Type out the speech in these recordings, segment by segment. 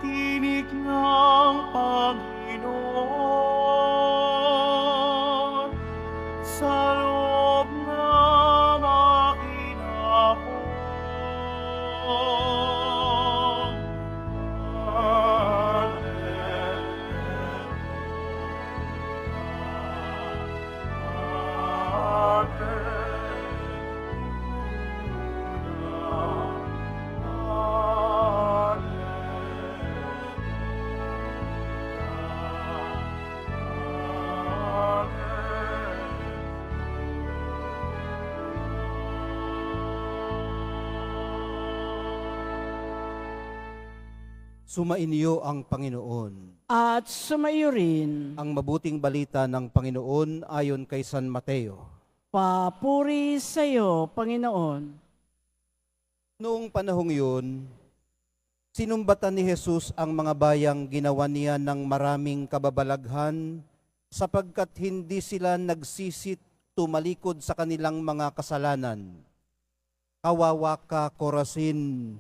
tinig ng Panginoon sa loob ng aking ako. Sumainyo ang Panginoon. At sumayo rin. Ang mabuting balita ng Panginoon ayon kay San Mateo. Papuri sa iyo, Panginoon. Noong panahong yun, sinumbatan ni Jesus ang mga bayang ginawa niya ng maraming kababalaghan sapagkat hindi sila nagsisit tumalikod sa kanilang mga kasalanan. Kawawa ka, Corazin!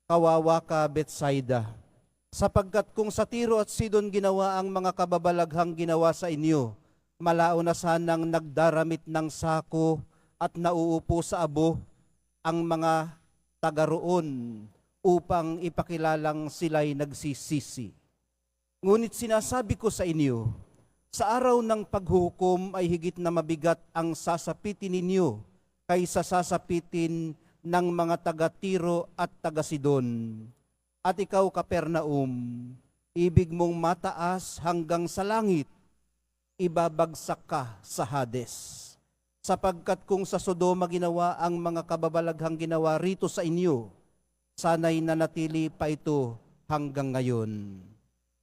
Kawawa ka, Bethsaida! Sapagkat kung sa Tiro at Sidon ginawa ang mga kababalaghang ginawa sa inyo, malao na sanang nagdaramit ng sako at nauupo sa abo ang mga taga roon upang ipakilalang sila'y nagsisisi. Ngunit sinasabi ko sa inyo, sa araw ng paghuhukom ay higit na mabigat ang sasapitin ninyo kaysa sasapitin ng mga taga Tiro at taga Sidon. At ikaw, Kapernaum, ibig mong mataas hanggang sa langit, ibabagsak ka sa Hades. Sapagkat kung sa Sodoma ginawa ang mga kababalaghang ginawa rito sa inyo, sana'y nanatili pa ito hanggang ngayon.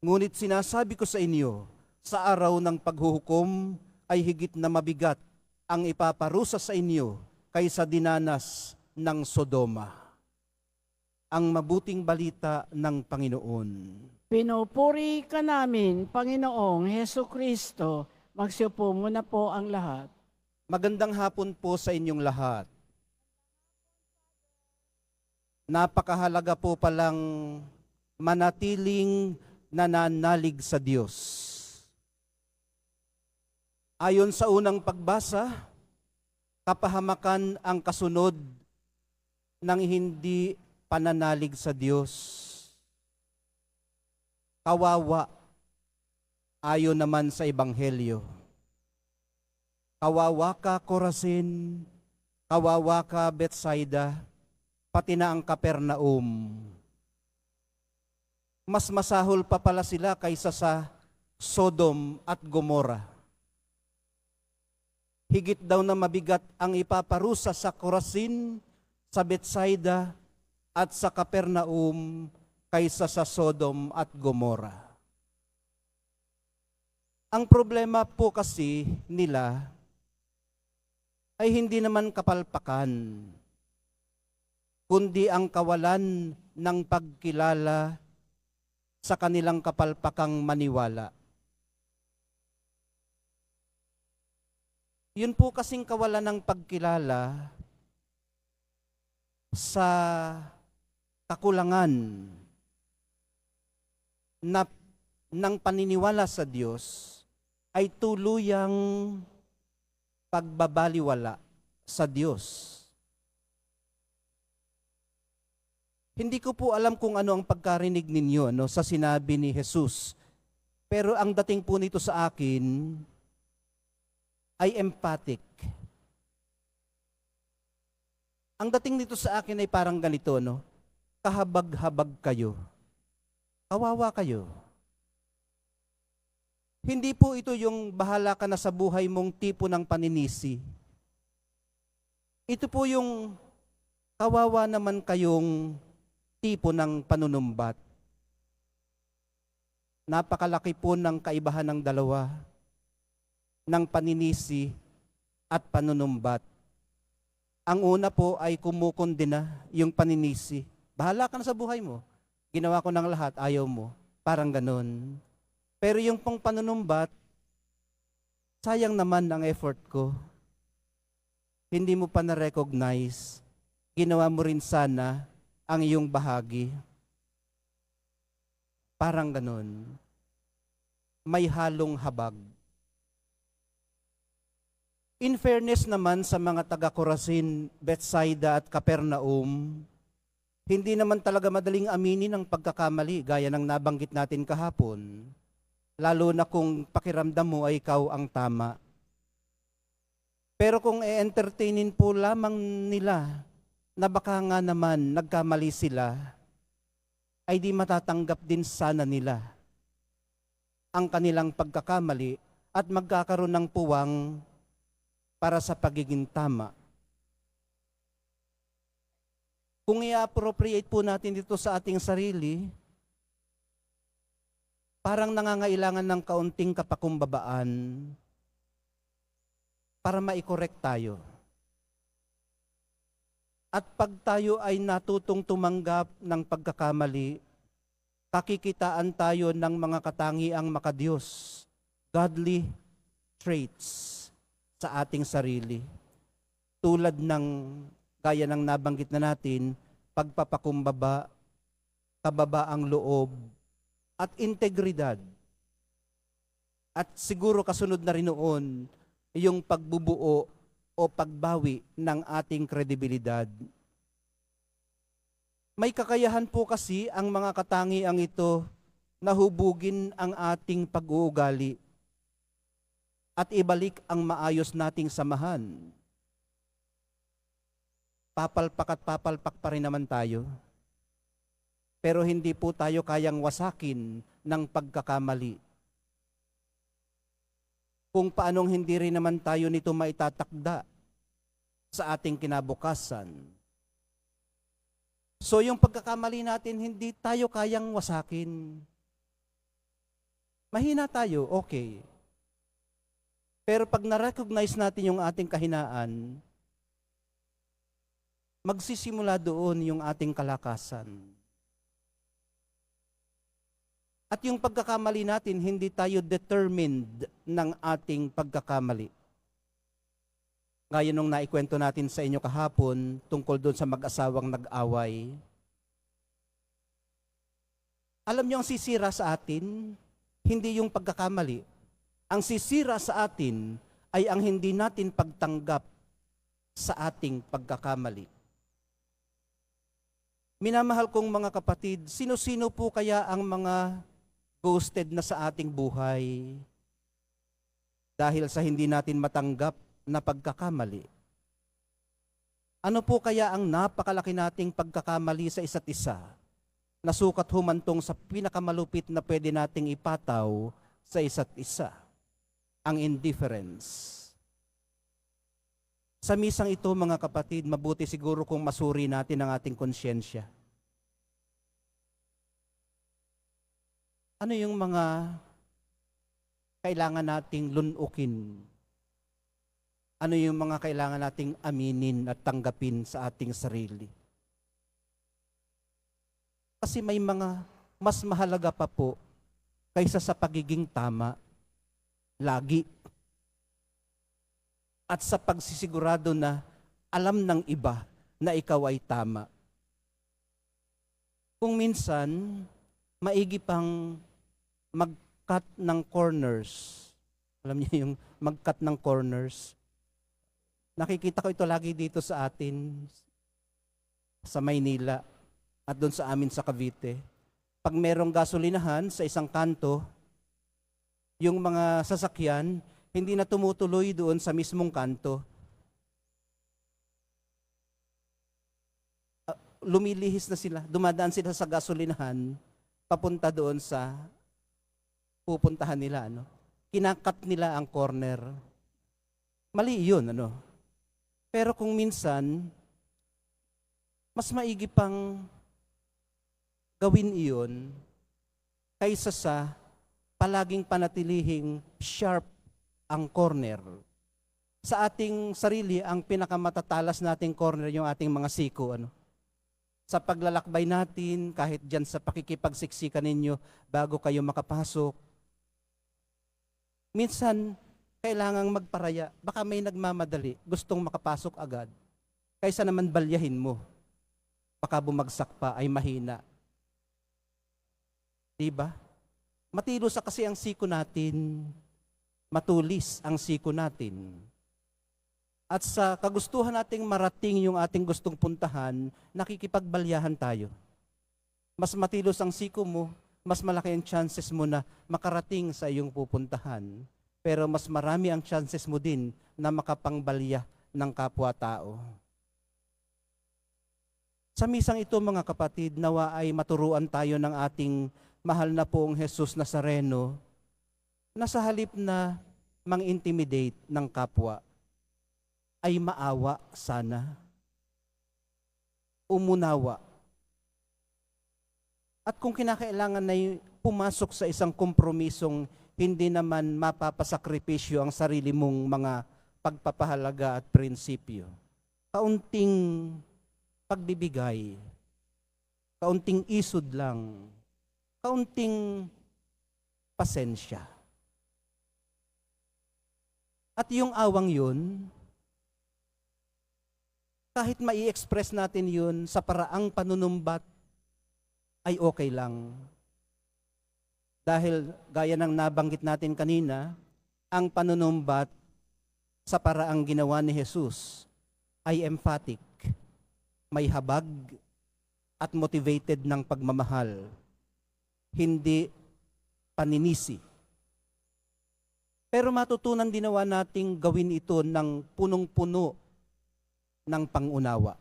Ngunit sinasabi ko sa inyo, sa araw ng paghuhukom ay higit na mabigat ang ipaparusa sa inyo kaysa dinanas ng Sodoma. Ang mabuting balita ng Panginoon. Pinupuri ka namin, Panginoong Heso Kristo. Magsiupo muna po ang lahat. Magandang hapon po sa inyong lahat. Napakahalaga po palang manatiling nananalig sa Diyos. Ayon sa unang pagbasa, kapahamakan ang kasunod ng hindi pananalig sa Diyos. Kawawa, ayon naman sa Ebanghelyo. Kawawa ka, Corazin, kawawa ka, Bethsaida, pati na ang Kapernaum. Mas masahol pa pala sila kaysa sa Sodom at Gomora. Higit daw na mabigat ang ipaparusa sa Corazin, sa Bethsaida, at sa Kapernaum kaysa sa Sodom at Gomora. Ang problema po kasi nila ay hindi naman kapalpakan, kundi ang kawalan ng pagkilala sa kanilang kapalpakang maniwala. Yun po kasing kawalan ng pagkilala sa kakulangan ng paniniwala sa Diyos ay tuluyang pagbabaliwala sa Diyos. Hindi ko po alam kung ano ang pagkarinig ninyo sa sinabi ni Jesus. Pero ang dating po nito sa akin ay emphatic. Ang dating nito sa akin ay parang ganito, kahabag-habag kayo. Kawawa kayo. Hindi po ito yung bahala ka na sa buhay mong tipo ng paninisi. Ito po yung kawawa naman kayong tipo ng panunumbat. Napakalaki po ng kaibahan ng dalawa, ng paninisi at panunumbat. Ang una po ay kumukondena yung paninisi. Bahala ka na sa buhay mo. Ginawa ko ng lahat, ayaw mo. Parang ganun. Pero yung pong panunumbat, sayang naman ang effort ko. Hindi mo pa na-recognize. Ginawa mo rin sana ang iyong bahagi. Parang ganun. May halong habag. In fairness naman sa mga taga Corazin, Bethsaida at Capernaum, hindi naman talaga madaling aminin ang pagkakamali gaya ng nabanggit natin kahapon, lalo na kung pakiramdam mo ay ikaw ang tama. Pero kung e-entertainin po lamang nila na baka nga naman nagkamali sila, ay di matatanggap din sana nila ang kanilang pagkakamali at magkakaroon ng puwang para sa pagiging tama. Kung i-appropriate po natin dito sa ating sarili, parang nangangailangan ng kaunting kapakumbabaan para ma-correct tayo. At pag tayo ay natutong tumanggap ng pagkakamali, kakikitaan tayo ng mga katangiang makadiyos, godly traits sa ating sarili. Tulad ng gaya ng nabanggit na natin, pagpapakumbaba, kababaang loob, at integridad. At siguro kasunod na rin noon, yung pagbubuo o pagbawi ng ating kredibilidad. May kakayahan po kasi ang mga katangiang ito na hubugin ang ating pag-uugali at ibalik ang maayos nating samahan. Papalpak at papalpak pa rin naman tayo. Pero hindi po tayo kayang wasakin ng pagkakamali. Kung paanong hindi rin naman tayo nito maitatakda sa ating kinabukasan. So yung pagkakamali natin, hindi tayo kayang wasakin. Mahina tayo, okay. Pero pag na-recognize natin yung ating kahinaan, magsisimula doon yung ating kalakasan. At yung pagkakamali natin, hindi tayo determined ng ating pagkakamali. Gaya nung naikwento natin sa inyo kahapon tungkol doon sa mag-asawang nag-away. Alam niyo ang sisira sa atin, hindi yung pagkakamali. Ang sisira sa atin ay ang hindi natin pagtanggap sa ating pagkakamali. Minamahal kong mga kapatid, sino-sino po kaya ang mga ghosted na sa ating buhay dahil sa hindi natin matanggap na pagkakamali? Ano po kaya ang napakalaki nating pagkakamali sa isa't isa na sukat humantong sa pinakamalupit na pwede nating ipataw sa isa't isa? Ang indifference. Sa misang ito, mga kapatid, mabuti siguro kung masuri natin ang ating konsyensya. Ano yung mga kailangan nating lunukin? Ano yung mga kailangan nating aminin at tanggapin sa ating sarili? Kasi may mga mas mahalaga pa po kaysa sa pagiging tama, lagi. At sa pagsisigurado na alam ng iba na ikaw ay tama. Kung minsan, maigi pang mag-cut ng corners. Alam niyo yung mag-cut ng corners? Nakikita ko ito lagi dito sa atin, sa Maynila, at doon sa amin sa Cavite. Pag merong gasolinahan sa isang kanto, yung mga sasakyan, hindi na tumutuloy doon sa mismong kanto. Lumilihis na sila, dumadaan sila sa gasolinahan, papunta doon sa pupuntahan nila, ano? Kinakat nila ang corner. Mali yun, ano? Pero kung minsan, mas maigi pang gawin iyon kaysa sa palaging panatilihing sharp ang corner. Sa ating sarili, ang pinakamatatalas nating corner yung ating mga siko, ano? Sa paglalakbay natin, kahit dyan sa pakikipagsiksikan ninyo bago kayo makapasok, minsan, kailangang magparaya. Baka may nagmamadali, gustong makapasok agad. Kaysa naman balyahin mo. Baka bumagsak pa, ay mahina. Diba? Matilos kasi ang siko natin, matulis ang siko natin. At sa kagustuhan nating marating yung ating gustong puntahan, nakikipagbalyahan tayo. Mas matilos ang siko mo, mas malaki ang chances mo na makarating sa iyong pupuntahan. Pero mas marami ang chances mo din na makapangbalya ng kapwa-tao. Sa misang ito mga kapatid, nawa ay maturuan tayo ng ating mahal na poong Jesus Nazareno na sa halip na mang-intimidate ng kapwa, ay maawa sana, umunawa. At kung kinakailangan na pumasok sa isang kompromisong hindi naman mapapasakripisyo ang sarili mong mga pagpapahalaga at prinsipyo, kaunting pagbibigay, kaunting isod lang, kaunting pasensya. At yung awang yun, kahit mai-express natin yun sa paraang panunumbat, ay okay lang. Dahil gaya ng nabanggit natin kanina, ang panunumbat sa paraang ginawa ni Jesus ay emphatic, may habag at motivated ng pagmamahal, hindi paninisi. Pero matutunan dinawa nating gawin ito ng punong-puno ng pangunawa.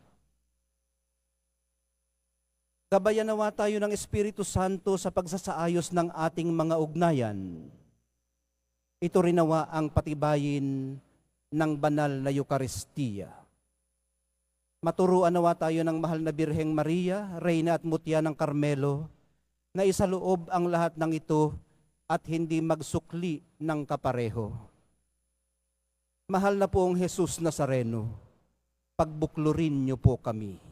Gabayan nawa tayo ng Espiritu Santo sa pagsasaayos ng ating mga ugnayan. Ito rin nawa ang patibayin ng banal na Eucharistia. Maturuan nawa tayo ng mahal na Birheng Maria, Reyna at Mutya ng Carmelo, na isaloob ang lahat ng ito at hindi magsukli ng kapareho. Mahal na poong Jesus Nazareno, pagbuklurin niyo po kami.